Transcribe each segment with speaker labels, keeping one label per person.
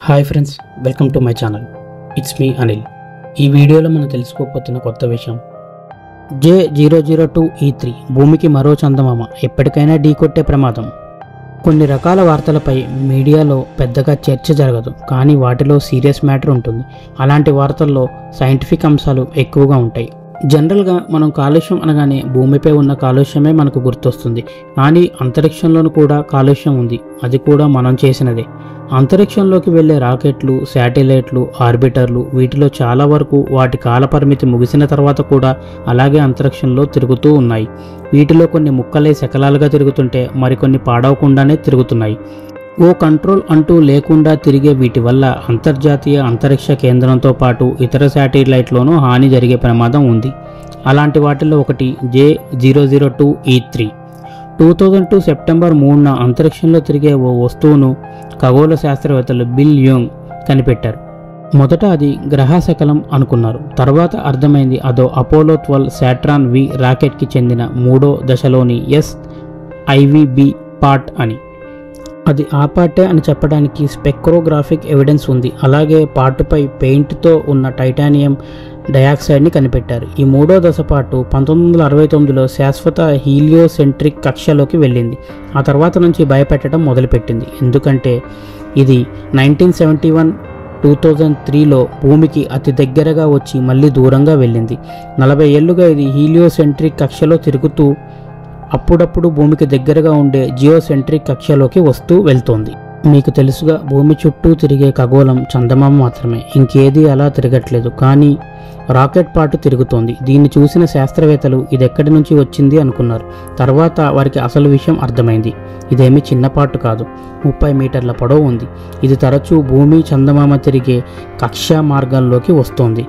Speaker 1: Hi friends, welcome to my channel. It's me Anil. ఈ వీడియోలో మనం తెలుసుకోబోతున్న కొత్త విషయం, J002E3 భూమికి మరో చందమామ ఎప్పటికైనా ఢీకొట్టే ప్రమాదం. కొన్ని రకాల వార్తలపై మీడియాలో పెద్దగా చర్చ జరగదు, కానీ వాటిలో సీరియస్ మ్యాటర్ ఉంటుంది. అలాంటి వార్తల్లో సైంటిఫిక్ అంశాలు ఎక్కువగా ఉంటాయి. జనరల్గా మనం కాలుష్యం అనగానే భూమిపై ఉన్న కాలుష్యమే మనకు గుర్తొస్తుంది, కానీ అంతరిక్షంలోనూ కూడా కాలుష్యం ఉంది. అది కూడా మనం చేసినదే. అంతరిక్షంలోకి వెళ్ళే రాకెట్లు, శాటిలైట్లు, ఆర్బిటర్లు, వీటిలో చాలా వరకు వాటి కాలపరిమితి ముగిసిన తర్వాత కూడా అలాగే అంతరిక్షంలో తిరుగుతూ ఉన్నాయి. వీటిలో కొన్ని ముక్కలై శకలాలుగా తిరుగుతుంటే మరికొన్ని పాడవకుండానే తిరుగుతున్నాయి. ఓ కంట్రోల్ అంటూ లేకుండా తిరిగే వీటి వల్ల అంతర్జాతీయ అంతరిక్ష కేంద్రంతో పాటు ఇతర శాటిలైట్లోనూ హాని జరిగే ప్రమాదం ఉంది. అలాంటి వాటిల్లో ఒకటి J002E3. 2002 సెప్టెంబర్ 3న అంతరిక్షంలో తిరిగే ఓ వస్తువును ఖగోళ శాస్త్రవేత్తలు బిల్ యోంగ్ కనిపెట్టారు. మొదట అది గ్రహశకలం అనుకున్నారు. తర్వాత అర్థమైంది అదో అపోలో 12 శాట్రాన్ V రాకెట్కి చెందిన మూడో దశలోని SIVB పార్ట్ అని. అది ఆ పార్టే అని చెప్పడానికి స్పెక్ట్రోగ్రాఫిక్ ఎవిడెన్స్ ఉంది. అలాగే పార్టుపై పెయింట్తో ఉన్న టైటానియం డయాక్సైడ్ని కనిపెట్టారు. ఈ మూడో దశ పార్టు 1969లో శాశ్వత హీలియోసెంట్రిక్ కక్షలోకి వెళ్ళింది. ఆ తర్వాత నుంచి భయపెట్టడం మొదలుపెట్టింది. ఎందుకంటే ఇది 1971 2003లో భూమికి అతి దగ్గరగా వచ్చి మళ్ళీ దూరంగా వెళ్ళింది. 40 ఏళ్లుగా ఇది హీలియోసెంట్రిక్ కక్షలో తిరుగుతూ అప్పుడప్పుడు భూమికి దగ్గరగా ఉండే జియోసెంట్రిక్ కక్షలోకి వస్తూ వెళ్తోంది. మీకు తెలుసుగా, భూమి చుట్టూ తిరిగే ఖగోళం చందమామ మాత్రమే, ఇంకేదీ అలా తిరగట్లేదు. కానీ రాకెట్ పార్ట్ తిరుగుతోంది. దీన్ని చూసిన శాస్త్రవేత్తలు ఇదెక్కడి నుంచి వచ్చింది అనుకున్నారు. తర్వాత వారికి అసలు విషయం అర్థమైంది. ఇదేమీ చిన్న పార్ట్ కాదు, 30 మీటర్ల పొడవు ఉంది. ఇది తరచూ భూమి చందమామ తిరిగే కక్షా మార్గంలోకి వస్తోంది.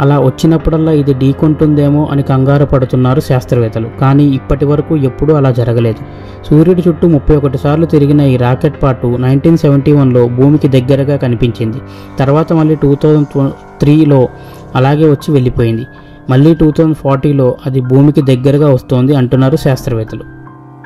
Speaker 1: అలా వచ్చినప్పుడల్లా ఇది ఢీకొంటుందేమో అని కంగారు పడుతున్నారు శాస్త్రవేత్తలు. కానీ ఇప్పటి వరకు ఎప్పుడూ అలా జరగలేదు. సూర్యుడి చుట్టూ 31 సార్లు తిరిగిన ఈ రాకెట్ పార్టు 1971లో భూమికి దగ్గరగా కనిపించింది. తర్వాత మళ్ళీ 2003లో అలాగే వచ్చి వెళ్ళిపోయింది. మళ్ళీ 2040లో అది భూమికి దగ్గరగా వస్తోంది అంటున్నారు శాస్త్రవేత్తలు.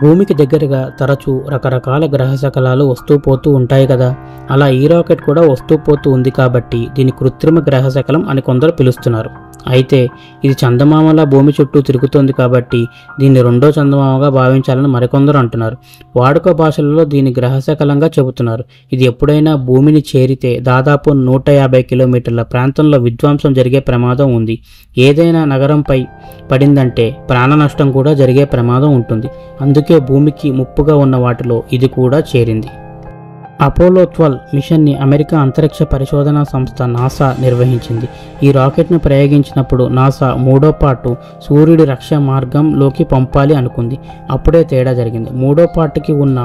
Speaker 1: భూమికి దగ్గరగా తరచూ రకరకాల గ్రహశకలాలు వస్తూ పోతూ ఉంటాయి కదా, అలా ఈ రాకెట్ కూడా వస్తూ పోతూ ఉంది. కాబట్టి దీని కృత్రిమ గ్రహశకలం అని కొందరు పిలుస్తున్నారు. అయితే ఇది చందమామలా భూమి చుట్టూ తిరుగుతోంది కాబట్టి దీన్ని రెండో చందమామగా భావించాలని మరికొందరు అంటున్నారు. వాడుక భాషలలో దీని గ్రహశకలంగా చెబుతున్నారు. ఇది ఎప్పుడైనా భూమిని చేరితే దాదాపు 150 కిలోమీటర్ల ప్రాంతంలో విధ్వంసం జరిగే ప్రమాదం ఉంది. ఏదైనా నగరంపై పడిందంటే ప్రాణ నష్టం కూడా జరిగే ప్రమాదం ఉంటుంది. అందుకే భూమికి ముప్పుగా ఉన్న వాటిలో ఇది కూడా చేరింది. అపోలో 12 మిషన్ని అమెరికా అంతరిక్ష పరిశోధనా సంస్థ నాసా నిర్వహించింది. ఈ రాకెట్ను ప్రయోగించినప్పుడు నాసా మూడో పార్టు సూర్యుడి రక్ష మార్గంలోకి పంపాలి అనుకుంది. అప్పుడే తేడా జరిగింది. మూడో పార్టుకి ఉన్న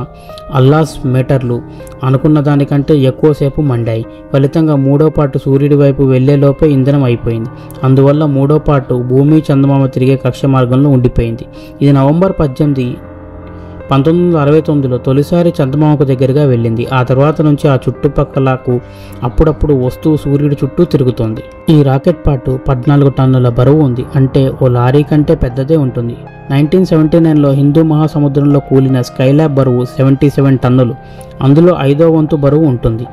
Speaker 1: అల్లాస్ మీటర్లు అనుకున్న దానికంటే ఎక్కువసేపు మండాయి. ఫలితంగా మూడో పార్టు సూర్యుడి వైపు వెళ్లేలోపే ఇంధనం అయిపోయింది. అందువల్ల మూడో పార్టు భూమి చందమామ తిరిగే కక్ష మార్గంలో ఉండిపోయింది. ఇది నవంబర్ 18, 1969లో తొలిసారి చందమామకు దగ్గరగా వెళ్ళింది. ఆ తర్వాత నుంచి ఆ చుట్టుపక్కలకు అప్పుడప్పుడు వస్తూ సూర్యుడి చుట్టూ తిరుగుతోంది. ఈ రాకెట్ పార్టు 14 టన్నుల బరువు ఉంది. అంటే ఓ లారీ కంటే పెద్దదే ఉంటుంది. 1979లో హిందూ మహాసముద్రంలో కూలిన స్కైలాబ్ బరువు 77 టన్నులు. అందులో 5వ వంతు బరువు ఉంటుంది.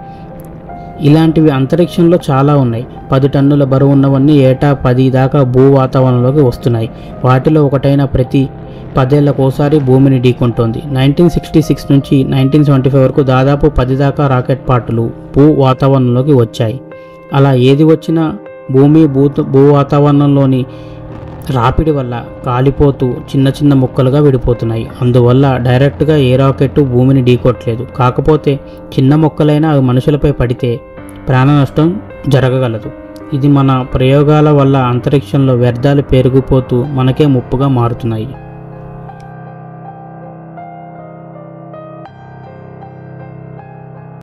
Speaker 1: ఇలాంటివి అంతరిక్షంలో చాలా ఉన్నాయి. 10 టన్నుల బరువు ఉన్నవన్నీ ఏటా 10 దాకా భూ వాతావరణంలోకి వస్తున్నాయి. వాటిలో ఒకటైన ప్రతి 10 ఏళ్లకోసారి భూమిని ఢీకొంటోంది. 1966 నుంచి 1975 వరకు దాదాపు 10 దాకా రాకెట్ పార్టులు భూ వాతావరణంలోకి వచ్చాయి. అలా ఏది వచ్చినా భూమి భూ వాతావరణంలోని రాపిడి వల్ల కాలిపోతూ చిన్న చిన్న ముక్కలుగా విడిపోతున్నాయి. అందువల్ల డైరెక్ట్గా ఏ రాకెట్టు భూమిని ఢీకొట్టలేదు. కాకపోతే చిన్న మొక్కలైనా అవి మనుషులపై పడితే ప్రాణ నష్టం జరగగలదు. ఇది మన ప్రయోగాల వల్ల అంతరిక్షంలో వ్యర్థాలు పెరిగిపోతూ మనకే ముప్పుగా మారుతున్నాయి.